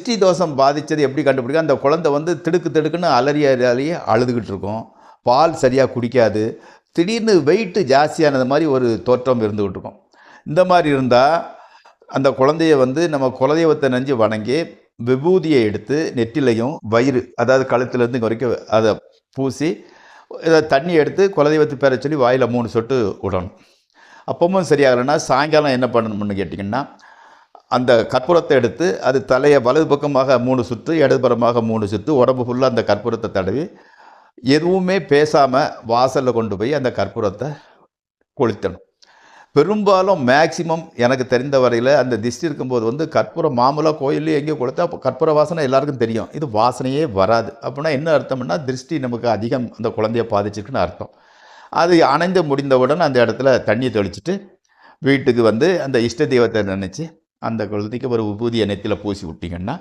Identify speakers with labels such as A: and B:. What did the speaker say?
A: திருஷ்டி தோஷம் பாதித்தது எப்படி கண்டுபிடிக்கும்? அந்த குழந்தை வந்து திடுக்கு திடுக்குன்னு அலறியே அழுதுகிட்டு இருக்கும். பால் சரியாக குடிக்காது. திடீர்னு வெயிட்டு ஜாஸ்தியானது மாதிரி ஒரு தோற்றம் இருந்துகிட்டு இருக்கும். இந்த மாதிரி இருந்தால் அந்த குழந்தைய வந்து நம்ம குலதெய்வத்தை நெஞ்சு வணங்கி விபூதியை எடுத்து நெற்றிலையும் வயிறு, அதாவது கழுத்துலேருந்து இங்கே வரைக்கும் அதை பூசி தண்ணி எடுத்து குலதெய்வத்து பேரை சொல்லி வாயில் 3 சொட்டு விடணும். அப்பவும் சரியாகலைன்னா சாயங்காலம் என்ன பண்ணணும்னு கேட்டிங்கன்னா, அந்த கற்பூரத்தை எடுத்து அது தலையை வலது பக்கமாக 3 சுற்று, இடதுபுறமாக 3 சுற்று, உடம்பு ஃபுல்லாக அந்த கற்பூரத்தை தடவி எதுவுமே பேசாமல் வாசலில் கொண்டு போய் அந்த கற்பூரத்தை கொளுத்தணும். பெரும்பாலும் மேக்சிமம் எனக்கு தெரிந்த வரையில் அந்த திஷ்டி இருக்கும்போது வந்து கற்பூரம் மாமூலாக கோயிலே எங்கேயோ கொடுத்தா அப்போ கற்பூர வாசனை எல்லாருக்கும் தெரியும். இது வாசனையே வராது. அப்படின்னா என்ன அர்த்தம்னா திருஷ்டி நமக்கு அதிகம் அந்த குழந்தைய பாதிச்சிருக்குன்னு அர்த்தம். அது அணைந்து முடிந்தவுடன் அந்த இடத்துல தண்ணியை தெளிச்சுட்டு வீட்டுக்கு வந்து அந்த இஷ்ட தெய்வத்தை நினச்சி அந்த குழந்தைக்கு ஒரு விபூதியை நெத்தியில் பூசி விட்டிங்கன்னா